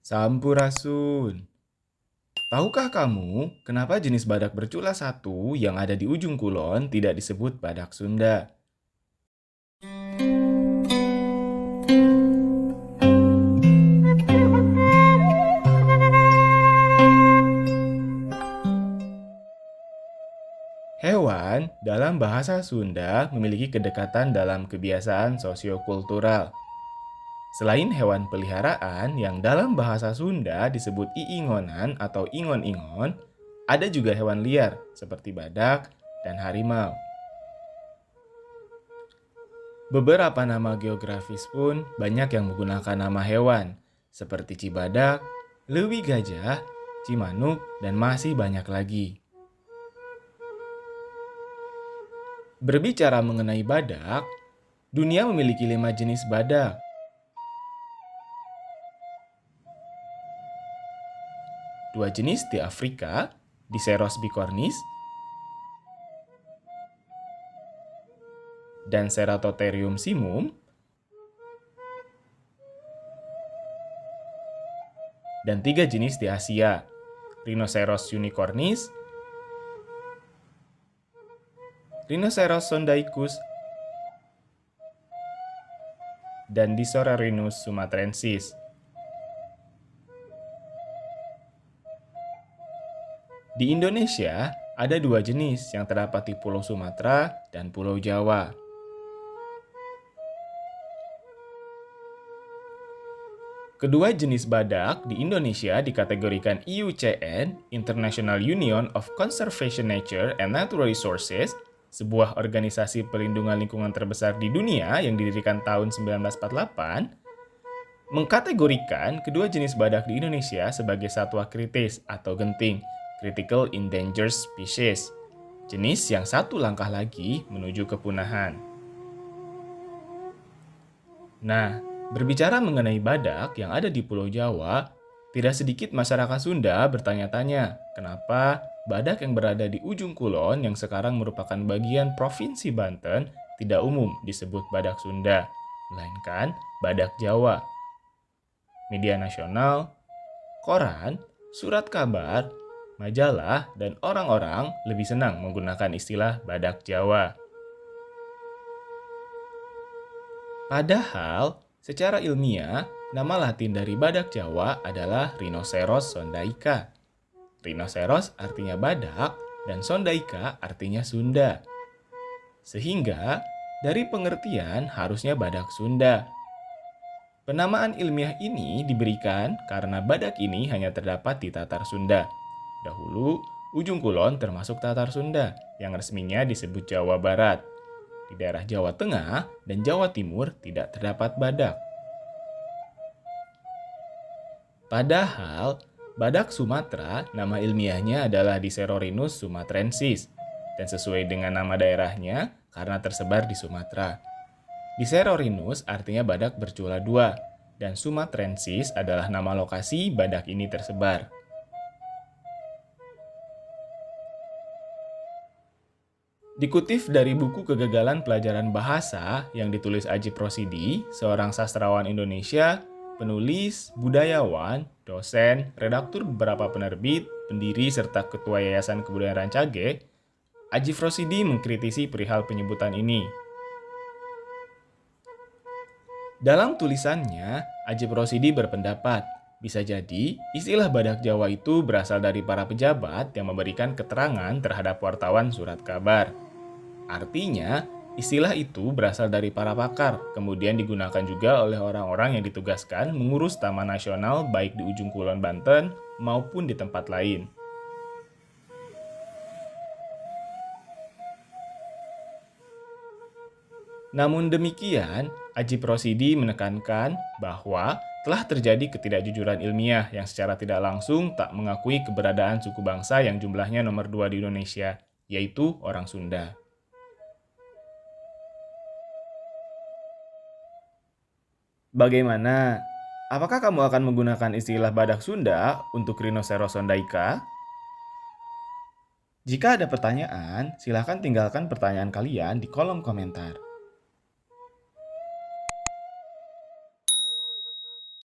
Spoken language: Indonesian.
Sampurasun. Tahukah kamu kenapa jenis badak bercula satu yang ada di ujung kulon tidak disebut badak Sunda? Hewan dalam bahasa Sunda memiliki kedekatan dalam kebiasaan sosiokultural. Selain hewan peliharaan yang dalam bahasa Sunda disebut iingonan atau ingon-ingon, ada juga hewan liar seperti badak dan harimau. Beberapa nama geografis pun banyak yang menggunakan nama hewan, seperti Cibadak, Lewi Gajah, Cimanuk, dan masih banyak lagi. Berbicara mengenai badak, dunia memiliki 5 jenis badak. Dua jenis di Afrika, Diceros bicornis dan Ceratotherium simum, dan 3 jenis di Asia, Rhinoceros unicornis, Rhinoceros sondaicus, dan Disorarhinus sumatrensis. Di Indonesia, ada 2 jenis yang terdapat di Pulau Sumatera dan Pulau Jawa. Kedua jenis badak di Indonesia dikategorikan IUCN, International Union of Conservation Nature and Natural Resources, sebuah organisasi perlindungan lingkungan terbesar di dunia yang didirikan tahun 1948, mengkategorikan kedua jenis badak di Indonesia sebagai satwa kritis atau genting, Critical Endangered Species, jenis yang satu langkah lagi menuju kepunahan. Nah, berbicara mengenai badak yang ada di Pulau Jawa, tidak sedikit masyarakat Sunda bertanya-tanya, kenapa badak yang berada di ujung kulon yang sekarang merupakan bagian Provinsi Banten tidak umum disebut badak Sunda, melainkan badak Jawa. Media nasional, koran, surat kabar, majalah, dan orang-orang lebih senang menggunakan istilah badak Jawa. Padahal, secara ilmiah, nama latin dari badak Jawa adalah Rhinoceros sondaica. Rhinoceros artinya badak dan sondaica artinya Sunda. Sehingga, dari pengertian harusnya badak Sunda. Penamaan ilmiah ini diberikan karena badak ini hanya terdapat di Tatar Sunda. Dahulu, ujung kulon termasuk Tatar Sunda yang resminya disebut Jawa Barat. Di daerah Jawa Tengah dan Jawa Timur tidak terdapat badak. Padahal, badak Sumatera nama ilmiahnya adalah Dicerorhinus sumatrensis dan sesuai dengan nama daerahnya karena tersebar di Sumatera. Dicerorhinus artinya badak bercula dua dan sumatrensis adalah nama lokasi badak ini tersebar. Dikutip dari buku Kegagalan Pelajaran Bahasa yang ditulis Ajip Rosidi, seorang sastrawan Indonesia, penulis, budayawan, dosen, redaktur beberapa penerbit, pendiri serta ketua Yayasan Kebudayaan Rancage, Ajip Rosidi mengkritisi perihal penyebutan ini. Dalam tulisannya, Ajip Rosidi berpendapat, bisa jadi istilah badak Jawa itu berasal dari para pejabat yang memberikan keterangan terhadap wartawan surat kabar. Artinya, istilah itu berasal dari para pakar, kemudian digunakan juga oleh orang-orang yang ditugaskan mengurus taman nasional baik di ujung kulon Banten maupun di tempat lain. Namun demikian, Ajip Rosidi menekankan bahwa telah terjadi ketidakjujuran ilmiah yang secara tidak langsung tak mengakui keberadaan suku bangsa yang jumlahnya nomor 2 di Indonesia, yaitu orang Sunda. Bagaimana? Apakah kamu akan menggunakan istilah badak Sunda untuk Rhinoceros sondaica? Jika ada pertanyaan, silakan tinggalkan pertanyaan kalian di kolom komentar.